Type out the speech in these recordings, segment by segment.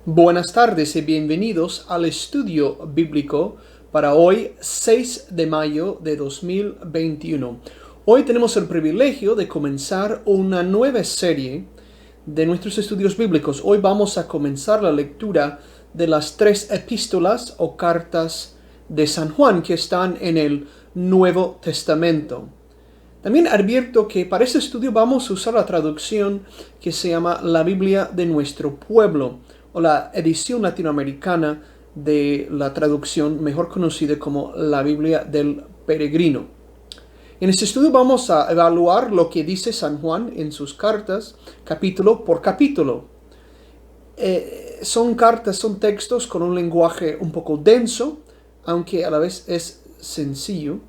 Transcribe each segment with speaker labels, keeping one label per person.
Speaker 1: Buenas tardes y bienvenidos al estudio bíblico para hoy, 6 de mayo de 2021. Hoy tenemos el privilegio de comenzar una nueva serie de nuestros estudios bíblicos. Hoy vamos a comenzar la lectura de las 3 epístolas o cartas de San Juan que están en el Nuevo Testamento. También advierto que para este estudio vamos a usar la traducción que se llama la Biblia de nuestro pueblo, o la edición latinoamericana de la traducción mejor conocida como la Biblia del Peregrino. En este estudio vamos a evaluar lo que dice San Juan en sus cartas, capítulo por capítulo. Son textos con un lenguaje un poco denso, aunque a la vez es sencillo.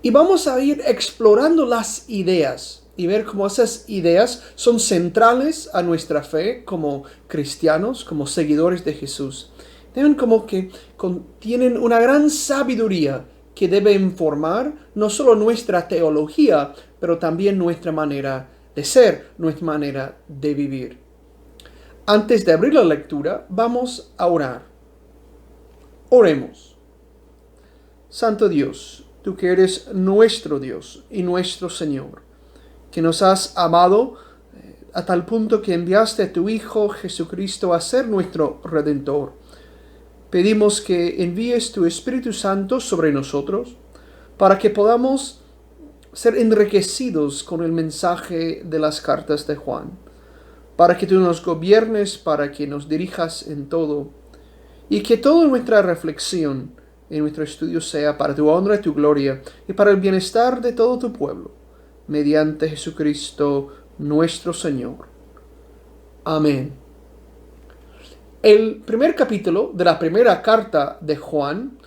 Speaker 1: Y vamos a ir explorando las ideas y ver cómo esas ideas son centrales a nuestra fe como cristianos, como seguidores de Jesús. Deben como que contienen una gran sabiduría que debe informar no solo nuestra teología, pero también nuestra manera de ser, nuestra manera de vivir. Antes de abrir la lectura, vamos a orar. Oremos. Santo Dios, tú que eres nuestro Dios y nuestro Señor, que nos has amado a tal punto que enviaste a tu Hijo Jesucristo a ser nuestro Redentor. Pedimos que envíes tu Espíritu Santo sobre nosotros para que podamos ser enriquecidos con el mensaje de las cartas de Juan, para que tú nos gobiernes, para que nos dirijas en todo, y que toda nuestra reflexión en nuestro estudio sea para tu honra y tu gloria, y para el bienestar de todo tu pueblo, mediante Jesucristo nuestro Señor. Amén. El primer capítulo de la primera carta de Juan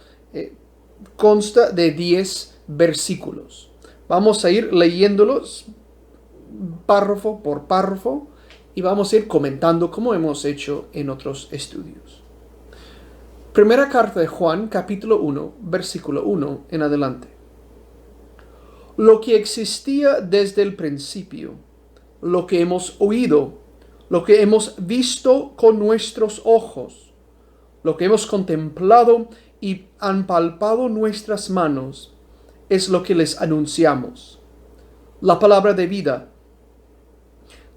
Speaker 1: consta de 10 versículos. Vamos a ir leyéndolos párrafo por párrafo y vamos a ir comentando como hemos hecho en otros estudios. Primera carta de Juan, capítulo 1, versículo 1 en adelante. Lo que existía desde el principio, lo que hemos oído, lo que hemos visto con nuestros ojos, lo que hemos contemplado y han palpado nuestras manos, es lo que les anunciamos. La palabra de vida.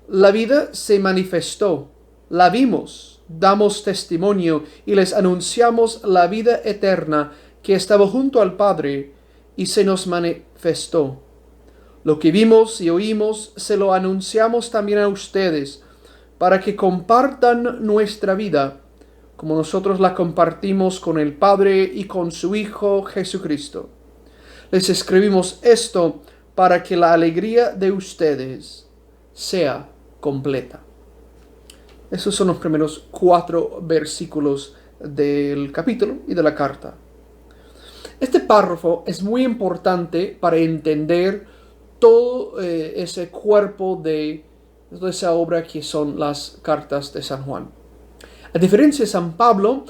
Speaker 1: La vida se manifestó, la vimos, damos testimonio y les anunciamos la vida eterna que estaba junto al Padre y se nos manifestó. Lo que vimos y oímos se lo anunciamos también a ustedes, para que compartan nuestra vida, como nosotros la compartimos con el Padre y con su Hijo Jesucristo. Les escribimos esto para que la alegría de ustedes sea completa. Esos son los primeros 4 versículos del capítulo y de la carta. Este párrafo es muy importante para entender todo ese cuerpo de toda esa obra que son las cartas de San Juan. A diferencia de San Pablo,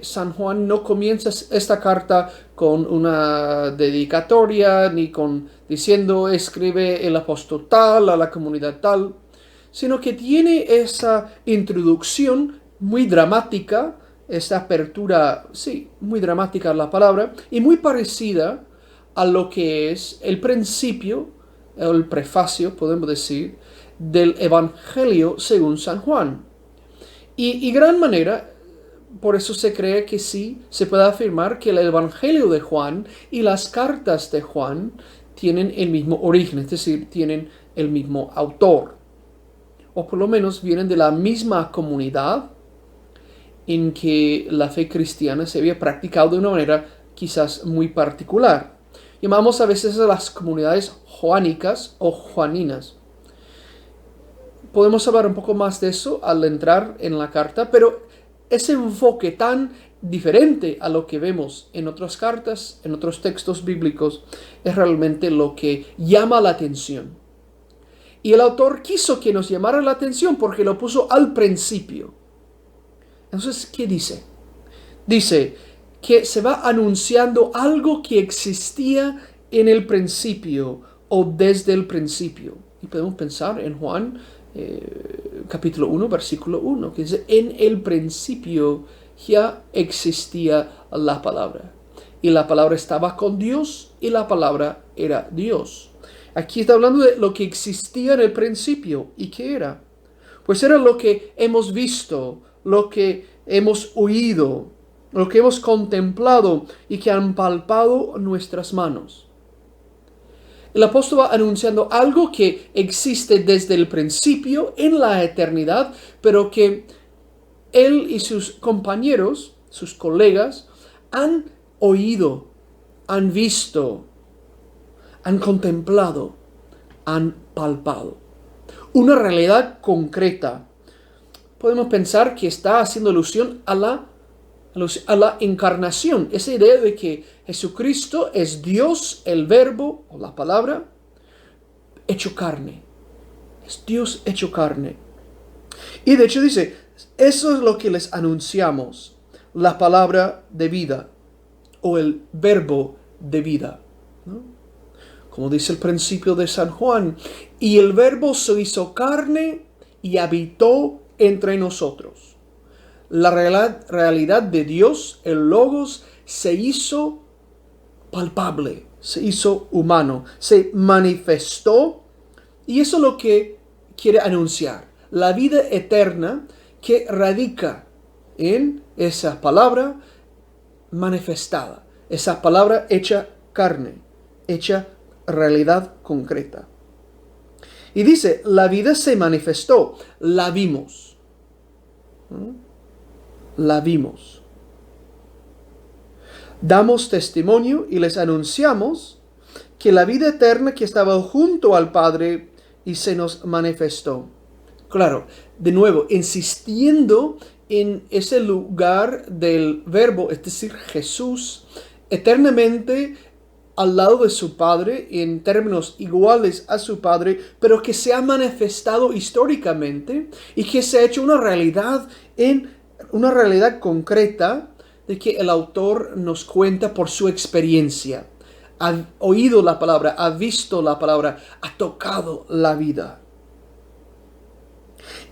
Speaker 1: San Juan no comienza esta carta con una dedicatoria ni diciendo escribe el apóstol tal a la comunidad tal, sino que tiene esa introducción muy dramática, esta apertura, sí, muy dramática la palabra, y muy parecida a lo que es el principio, el prefacio, podemos decir, del Evangelio según San Juan. Y gran manera, por eso se cree que sí, se puede afirmar que el Evangelio de Juan y las cartas de Juan tienen el mismo origen, es decir, tienen el mismo autor, o por lo menos vienen de la misma comunidad en que la fe cristiana se había practicado de una manera quizás muy particular. Llamamos a veces a las comunidades joánicas o juaninas. Podemos hablar un poco más de eso al entrar en la carta, pero ese enfoque tan diferente a lo que vemos en otras cartas, en otros textos bíblicos, es realmente lo que llama la atención. Y el autor quiso que nos llamara la atención porque lo puso al principio. Entonces, ¿qué dice? Dice que se va anunciando algo que existía en el principio o desde el principio. Y podemos pensar en Juan capítulo 1, versículo 1, que dice, en el principio ya existía la palabra. Y la palabra estaba con Dios y la palabra era Dios. Aquí está hablando de lo que existía en el principio. ¿Y qué era? Pues era lo que hemos visto, lo que hemos oído, lo que hemos contemplado y que han palpado nuestras manos. El apóstol va anunciando algo que existe desde el principio en la eternidad, pero que él y sus compañeros, sus colegas, han oído, han visto, han contemplado, han palpado. Una realidad concreta. Podemos pensar que está haciendo alusión a la encarnación. Esa idea de que Jesucristo es Dios, el verbo o la palabra, hecho carne. Es Dios hecho carne. Y de hecho dice, eso es lo que les anunciamos. La palabra de vida o el verbo de vida, ¿no? Como dice el principio de San Juan, y el verbo se hizo carne y habitó entre nosotros. La realidad de Dios, el Logos, se hizo palpable, se hizo humano, se manifestó, y eso es lo que quiere anunciar. La vida eterna que radica en esa palabra manifestada, esa palabra hecha carne, hecha realidad concreta. Y dice, la vida se manifestó, la vimos. La vimos. Damos testimonio y les anunciamos que la vida eterna que estaba junto al Padre y se nos manifestó. Claro, de nuevo, insistiendo en ese lugar del verbo, es decir, Jesús, eternamente al lado de su Padre, en términos iguales a su Padre, pero que se ha manifestado históricamente y que se ha hecho una realidad concreta de que el autor nos cuenta por su experiencia. Ha oído la palabra, ha visto la palabra, ha tocado la vida.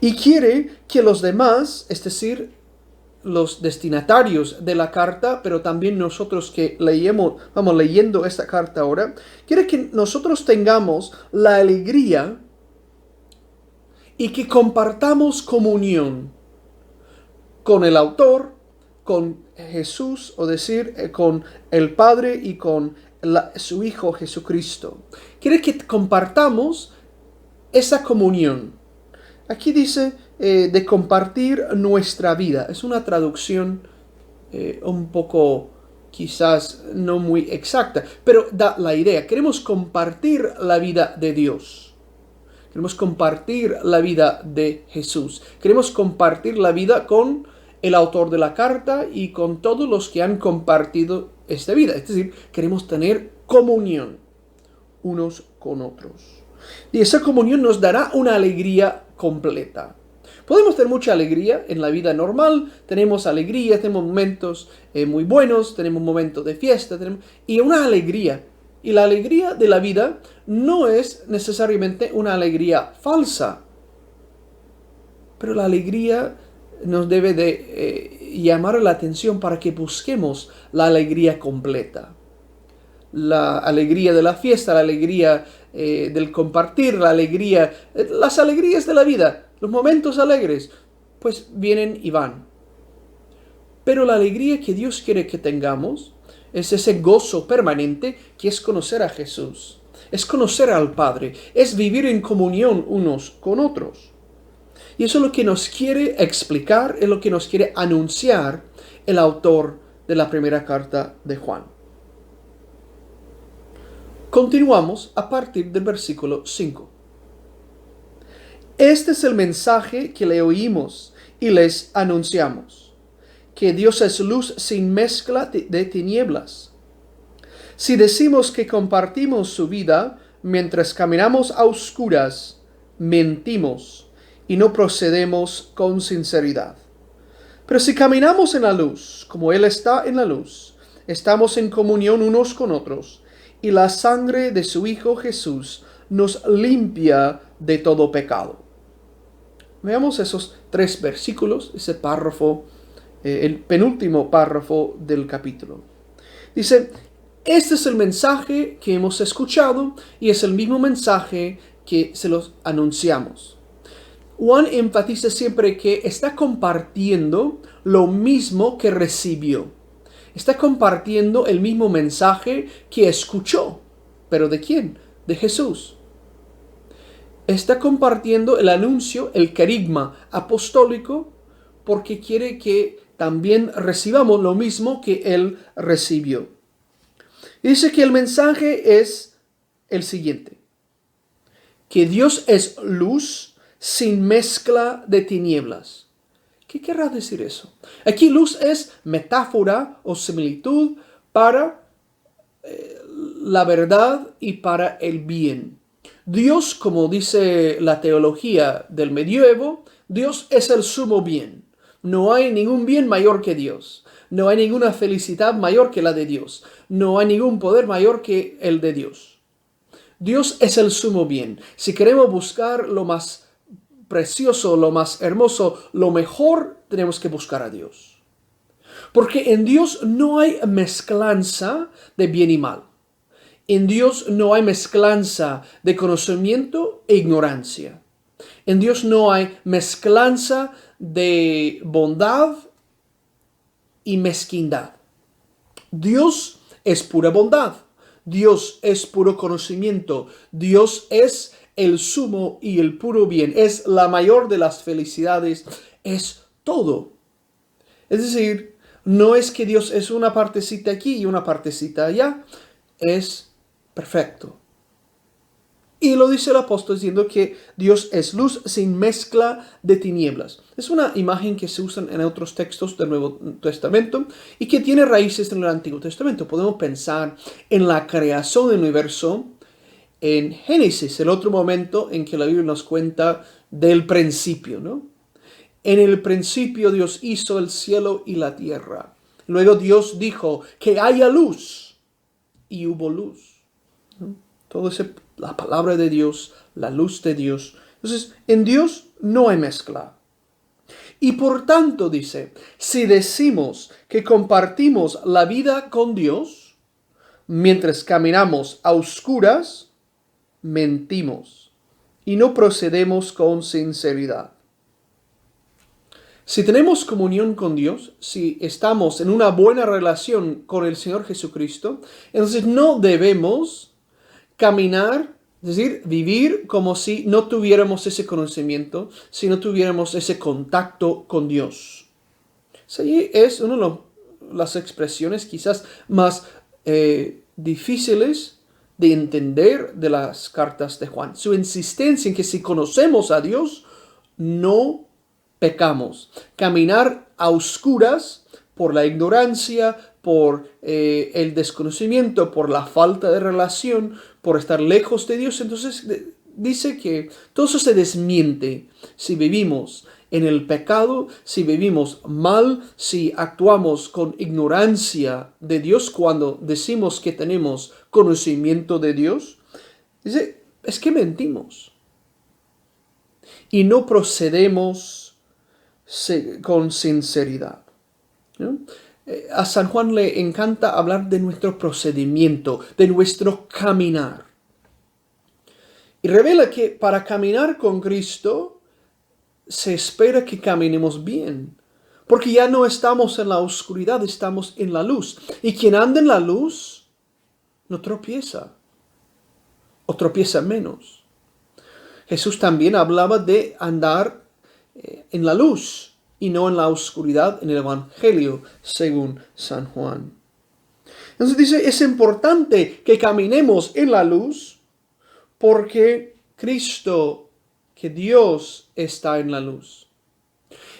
Speaker 1: Y quiere que los demás, es decir, los destinatarios de la carta, pero también nosotros que vamos leyendo esta carta ahora, quiere que nosotros tengamos la alegría y que compartamos comunión con el autor, con Jesús, o decir, con el Padre y con su Hijo Jesucristo. Quiere que compartamos esa comunión. Aquí dice de compartir nuestra vida. Es una traducción un poco quizás no muy exacta, pero da la idea. Queremos compartir la vida de Dios. Queremos compartir la vida de Jesús. Queremos compartir la vida con el autor de la carta y con todos los que han compartido esta vida. Es decir, queremos tener comunión unos con otros. Y esa comunión nos dará una alegría completa. Podemos tener mucha alegría en la vida normal, tenemos alegría, tenemos momentos muy buenos, tenemos momentos de fiesta, y una alegría. Y la alegría de la vida no es necesariamente una alegría falsa, pero la alegría nos debe de llamar la atención para que busquemos la alegría completa. La alegría de la fiesta, la alegría del compartir, las alegrías de la vida, los momentos alegres, pues vienen y van. Pero la alegría que Dios quiere que tengamos es ese gozo permanente que es conocer a Jesús, es conocer al Padre, es vivir en comunión unos con otros. Y eso es lo que nos quiere explicar, es lo que nos quiere anunciar el autor de la primera carta de Juan. Continuamos a partir del versículo 5. Este es el mensaje que le oímos y les anunciamos, que Dios es luz sin mezcla de tinieblas. Si decimos que compartimos su vida mientras caminamos a oscuras, mentimos y no procedemos con sinceridad. Pero si caminamos en la luz, como Él está en la luz, estamos en comunión unos con otros, y la sangre de su Hijo Jesús nos limpia de todo pecado. Veamos esos 3 versículos, ese párrafo, el penúltimo párrafo del capítulo. Dice, este es el mensaje que hemos escuchado y es el mismo mensaje que se los anunciamos. Juan enfatiza siempre que está compartiendo lo mismo que recibió. Está compartiendo el mismo mensaje que escuchó. ¿Pero de quién? De Jesús. Está compartiendo el anuncio, el querigma apostólico, porque quiere que también recibamos lo mismo que él recibió. Dice que el mensaje es el siguiente: que Dios es luz sin mezcla de tinieblas. ¿Qué querrá decir eso? Aquí luz es metáfora o similitud para la verdad y para el bien. Dios, como dice la teología del medioevo, Dios es el sumo bien. No hay ningún bien mayor que Dios. No hay ninguna felicidad mayor que la de Dios. No hay ningún poder mayor que el de Dios. Dios es el sumo bien. Si queremos buscar lo más precioso, lo más hermoso, lo mejor, tenemos que buscar a Dios. Porque en Dios no hay mezclanza de bien y mal. En Dios no hay mezclanza de conocimiento e ignorancia. En Dios no hay mezclanza de bondad y mezquindad. Dios es pura bondad. Dios es puro conocimiento. Dios es el sumo y el puro bien. Es la mayor de las felicidades. Es todo. Es decir, no es que Dios es una partecita aquí y una partecita allá. Es perfecto. Y lo dice el apóstol diciendo que Dios es luz sin mezcla de tinieblas. Es una imagen que se usa en otros textos del Nuevo Testamento y que tiene raíces en el Antiguo Testamento. Podemos pensar en la creación del universo en Génesis, el otro momento en que la Biblia nos cuenta del principio, ¿no? En el principio Dios hizo el cielo y la tierra. Luego Dios dijo que haya luz y hubo luz. Todo eso, la palabra de Dios, la luz de Dios. Entonces, en Dios no hay mezcla. Y por tanto, dice, si decimos que compartimos la vida con Dios, mientras caminamos a oscuras, mentimos y no procedemos con sinceridad. Si tenemos comunión con Dios, si estamos en una buena relación con el Señor Jesucristo, entonces no debemos caminar, es decir, vivir como si no tuviéramos ese conocimiento, si no tuviéramos ese contacto con Dios. Sí, es una de las expresiones quizás más difíciles de entender de las cartas de Juan. Su insistencia en que si conocemos a Dios, no pecamos. Caminar a oscuras por la ignorancia, por el desconocimiento, por la falta de relación, por estar lejos de Dios. Entonces dice que todo eso se desmiente si vivimos en el pecado, si vivimos mal, si actuamos con ignorancia de Dios cuando decimos que tenemos conocimiento de Dios. Dice, es que mentimos y no procedemos con sinceridad, ¿no? A San Juan le encanta hablar de nuestro procedimiento, de nuestro caminar. Y revela que para caminar con Cristo se espera que caminemos bien. Porque ya no estamos en la oscuridad, estamos en la luz. Y quien anda en la luz no tropieza. O tropieza menos. Jesús también hablaba de andar en la luz y no en la oscuridad en el Evangelio, según San Juan. Entonces dice, es importante que caminemos en la luz porque Cristo, que Dios está en la luz.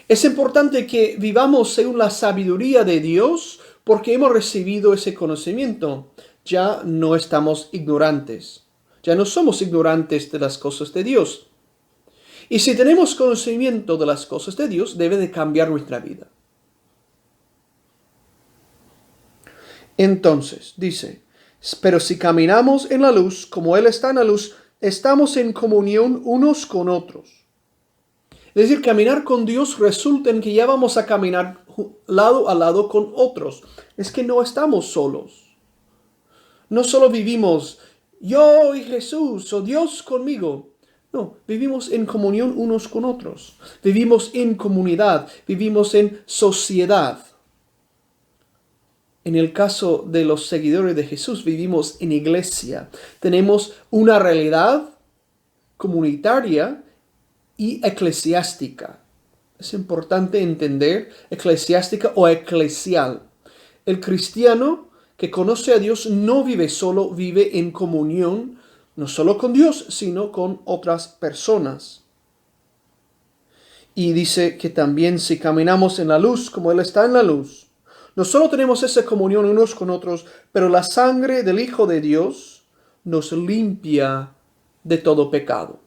Speaker 1: Es importante que vivamos según la sabiduría de Dios porque hemos recibido ese conocimiento. Ya no estamos ignorantes. Ya no somos ignorantes de las cosas de Dios. Y si tenemos conocimiento de las cosas de Dios, debe de cambiar nuestra vida. Entonces, dice, pero si caminamos en la luz, como Él está en la luz, estamos en comunión unos con otros. Es decir, caminar con Dios resulta en que ya vamos a caminar lado a lado con otros. Es que no estamos solos. No solo vivimos yo y Jesús o Dios conmigo. No, vivimos en comunión unos con otros. Vivimos en comunidad, vivimos en sociedad. En el caso de los seguidores de Jesús, vivimos en iglesia. Tenemos una realidad comunitaria y eclesiástica. Es importante entender eclesiástica o eclesial. El cristiano que conoce a Dios no vive solo, vive en comunión, no solo con Dios, sino con otras personas. Y dice que también si caminamos en la luz, como Él está en la luz, no solo tenemos esa comunión unos con otros, pero la sangre del Hijo de Dios nos limpia de todo pecado.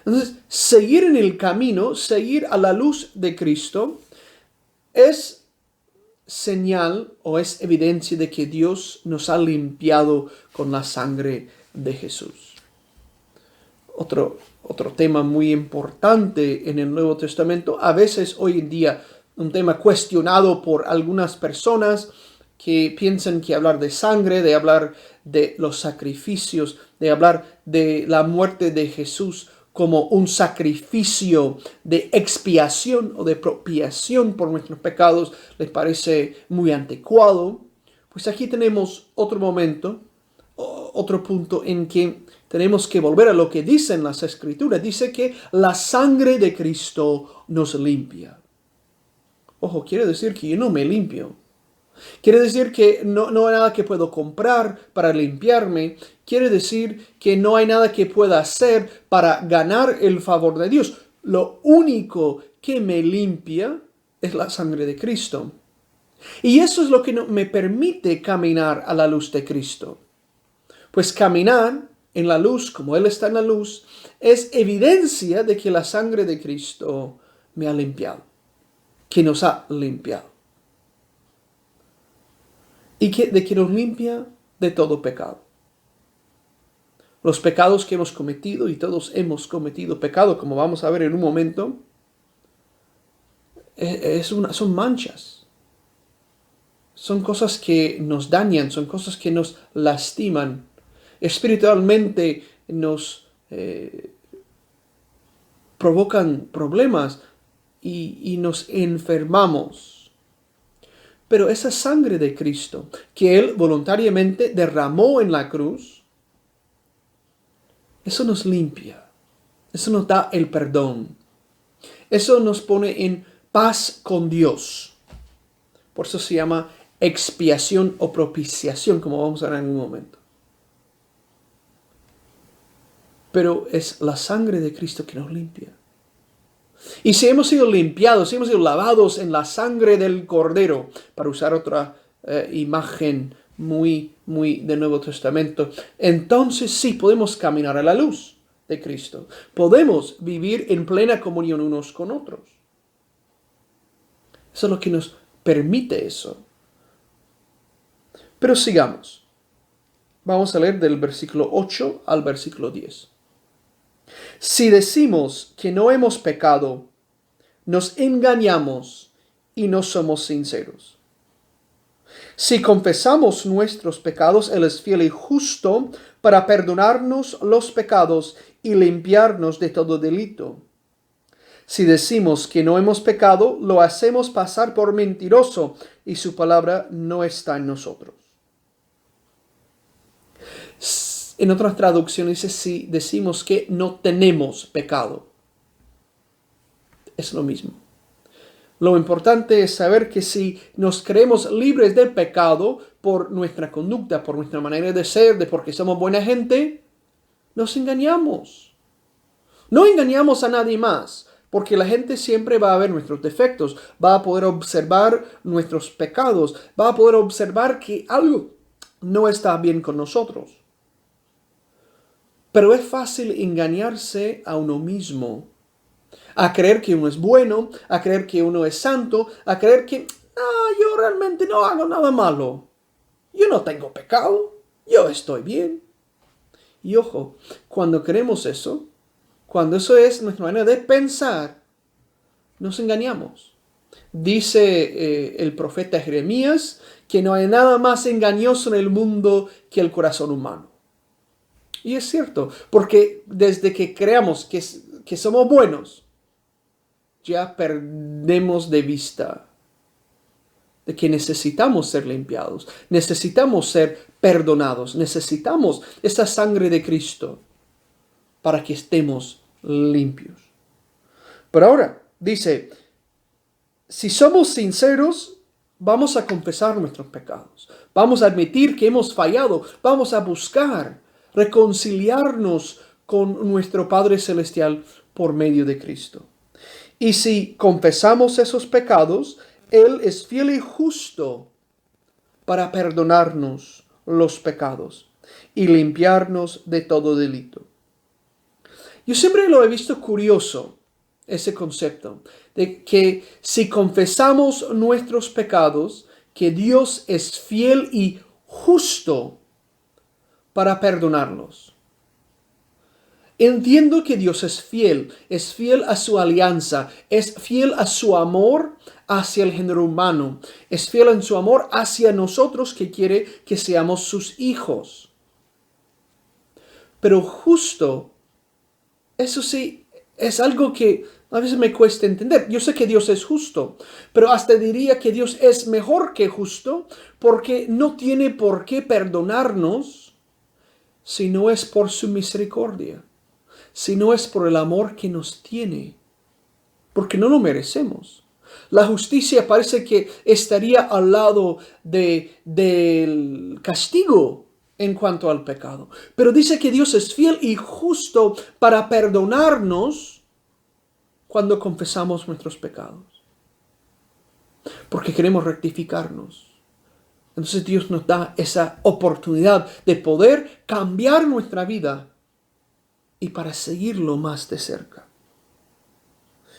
Speaker 1: Entonces, seguir en el camino, seguir a la luz de Cristo, es señal o es evidencia de que Dios nos ha limpiado con la sangre de Jesús. Otro tema muy importante en el Nuevo Testamento, a veces hoy en día un tema cuestionado por algunas personas que piensan que hablar de sangre, de hablar de los sacrificios, de hablar de la muerte de Jesús como un sacrificio de expiación o de propiciación por nuestros pecados, les parece muy anticuado. Pues aquí tenemos otro momento, otro punto en que tenemos que volver a lo que dicen las Escrituras. Dice que la sangre de Cristo nos limpia. Ojo, quiere decir que yo no me limpio. Quiere decir que no hay nada que puedo comprar para limpiarme. Quiere decir que no hay nada que pueda hacer para ganar el favor de Dios. Lo único que me limpia es la sangre de Cristo. Y eso es lo que me permite caminar a la luz de Cristo. Pues caminar en la luz, como Él está en la luz, es evidencia de que la sangre de Cristo me ha limpiado, que nos ha limpiado. Y de que nos limpia de todo pecado. Los pecados que hemos cometido, y todos hemos cometido pecado, como vamos a ver en un momento, son manchas. Son cosas que nos dañan, son cosas que nos lastiman. Espiritualmente nos provocan problemas y nos enfermamos. Pero esa sangre de Cristo que Él voluntariamente derramó en la cruz, eso nos limpia. Eso nos da el perdón. Eso nos pone en paz con Dios. Por eso se llama expiación o propiciación, como vamos a ver en un momento. Pero es la sangre de Cristo que nos limpia. Y si hemos sido limpiados, si hemos sido lavados en la sangre del Cordero, para usar otra imagen muy del Nuevo Testamento, entonces sí podemos caminar a la luz de Cristo. Podemos vivir en plena comunión unos con otros. Eso es lo que nos permite eso. Pero sigamos. Vamos a leer del versículo 8 al versículo 10. Si decimos que no hemos pecado, nos engañamos y no somos sinceros. Si confesamos nuestros pecados, Él es fiel y justo para perdonarnos los pecados y limpiarnos de todo delito. Si decimos que no hemos pecado, lo hacemos pasar por mentiroso y su palabra no está en nosotros. En otras traducciones dice si decimos que no tenemos pecado. Es lo mismo. Lo importante es saber que si nos creemos libres del pecado por nuestra conducta, por nuestra manera de ser, de porque somos buena gente, nos engañamos. No engañamos a nadie más, porque la gente siempre va a ver nuestros defectos, va a poder observar nuestros pecados, va a poder observar que algo no está bien con nosotros. Pero es fácil engañarse a uno mismo, a creer que uno es bueno, a creer que uno es santo, a creer que yo realmente no hago nada malo. Yo no tengo pecado, yo estoy bien. Y ojo, cuando creemos eso, cuando eso es nuestra manera de pensar, nos engañamos. Dice el profeta Jeremías que no hay nada más engañoso en el mundo que el corazón humano. Y es cierto, porque desde que creamos que somos buenos, ya perdemos de vista de que necesitamos ser limpiados, necesitamos ser perdonados, necesitamos esa sangre de Cristo para que estemos limpios. Pero ahora, dice, si somos sinceros, vamos a confesar nuestros pecados, vamos a admitir que hemos fallado, vamos a buscar reconciliarnos con nuestro Padre Celestial por medio de Cristo. Y si confesamos esos pecados, Él es fiel y justo para perdonarnos los pecados y limpiarnos de todo delito. Yo siempre lo he visto curioso, ese concepto, de que si confesamos nuestros pecados, que Dios es fiel y justo para perdonarlos. Entiendo que Dios es fiel a su alianza, es fiel a su amor hacia el género humano, es fiel en su amor hacia nosotros que quiere que seamos sus hijos. Pero justo, eso sí, es algo que a veces me cuesta entender. Yo sé que Dios es justo, pero hasta diría que Dios es mejor que justo porque no tiene por qué perdonarnos si no es por su misericordia, si no es por el amor que nos tiene, porque no lo merecemos. La justicia parece que estaría al lado del castigo en cuanto al pecado. Pero dice que Dios es fiel y justo para perdonarnos cuando confesamos nuestros pecados, porque queremos rectificarnos. Entonces Dios nos da esa oportunidad de poder cambiar nuestra vida y para seguirlo más de cerca.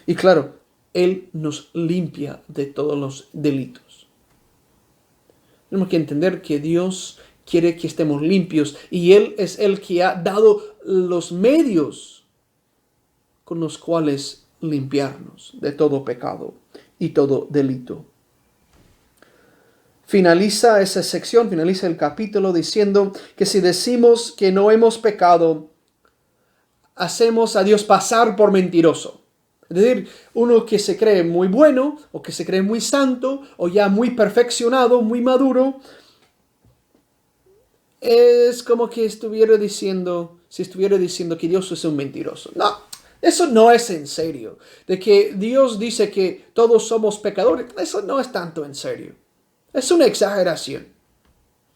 Speaker 1: Y claro, Él nos limpia de todos los delitos. Tenemos que entender que Dios quiere que estemos limpios y Él es el que ha dado los medios con los cuales limpiarnos de todo pecado y todo delito. Finaliza esa sección, finaliza el capítulo diciendo que si decimos que no hemos pecado, hacemos a Dios pasar por mentiroso. Es decir, uno que se cree muy bueno o que se cree muy santo o ya muy perfeccionado, muy maduro, es como que estuviera diciendo que Dios es un mentiroso. No, eso no es en serio. De que Dios dice que todos somos pecadores, eso no es tanto en serio. Es una exageración.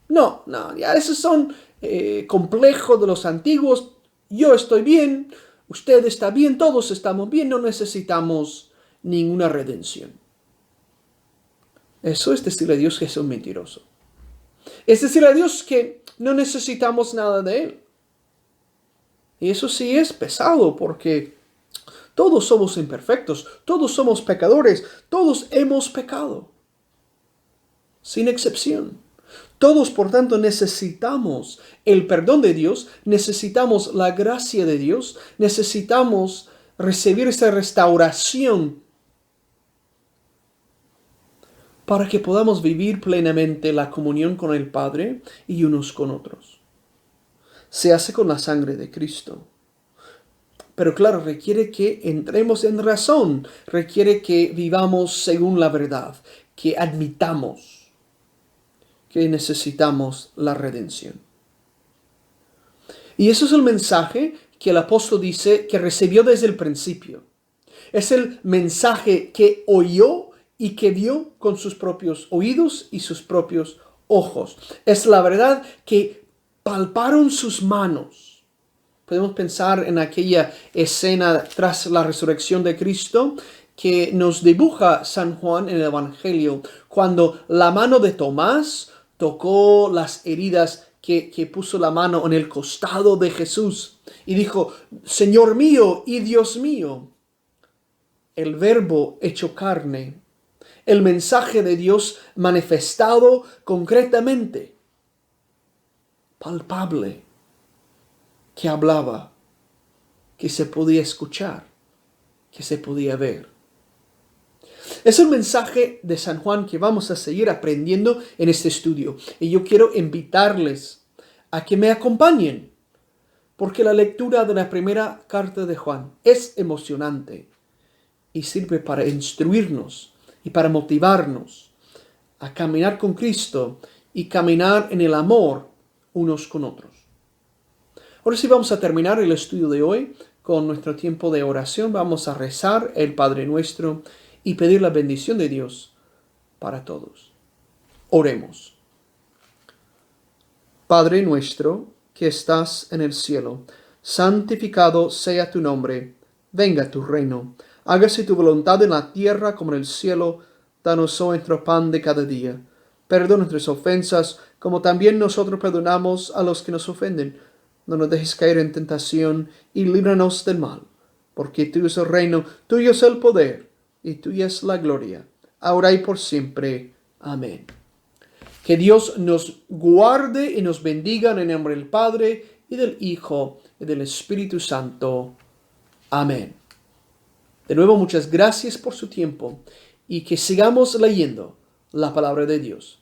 Speaker 1: No, ya esos son complejos de los antiguos. Yo estoy bien, usted está bien, todos estamos bien, no necesitamos ninguna redención. Eso es decirle a Dios que es un mentiroso. Es decirle a Dios que no necesitamos nada de Él. Y eso sí es pesado porque todos somos imperfectos, todos somos pecadores, todos hemos pecado, sin excepción. Todos, por tanto, necesitamos el perdón de Dios, necesitamos la gracia de Dios, necesitamos recibir esa restauración para que podamos vivir plenamente la comunión con el Padre y unos con otros. Se hace con la sangre de Cristo. Pero claro, requiere que entremos en razón, requiere que vivamos según la verdad, que admitamos que necesitamos la redención. Y eso es el mensaje que el apóstol dice que recibió desde el principio. Es el mensaje que oyó y que vio con sus propios oídos y sus propios ojos. Es la verdad que palparon sus manos. Podemos pensar en aquella escena tras la resurrección de Cristo que nos dibuja San Juan en el Evangelio, cuando la mano de Tomás tocó las heridas que puso la mano en el costado de Jesús y dijo, Señor mío y Dios mío. El Verbo hecho carne, el mensaje de Dios manifestado concretamente, palpable, que hablaba. que se podía escuchar, que se podía ver. Es un mensaje de San Juan que vamos a seguir aprendiendo en este estudio. Y yo quiero invitarles a que me acompañen, porque la lectura de la primera carta de Juan es emocionante y sirve para instruirnos y para motivarnos a caminar con Cristo y caminar en el amor unos con otros. Ahora sí vamos a terminar el estudio de hoy con nuestro tiempo de oración. Vamos a rezar el Padre Nuestro y pedir la bendición de Dios para todos. Oremos. Padre nuestro que estás en el cielo, santificado sea tu nombre. Venga tu reino. Hágase tu voluntad en la tierra como en el cielo. Danos hoy nuestro pan de cada día. Perdona nuestras ofensas, como también nosotros perdonamos a los que nos ofenden. No nos dejes caer en tentación y líbranos del mal. Porque tuyo es el reino, tuyo es el poder y tuya es la gloria, ahora y por siempre. Amén. Que Dios nos guarde y nos bendiga en el nombre del Padre, y del Hijo, y del Espíritu Santo. Amén. De nuevo, muchas gracias por su tiempo, y que sigamos leyendo la palabra de Dios.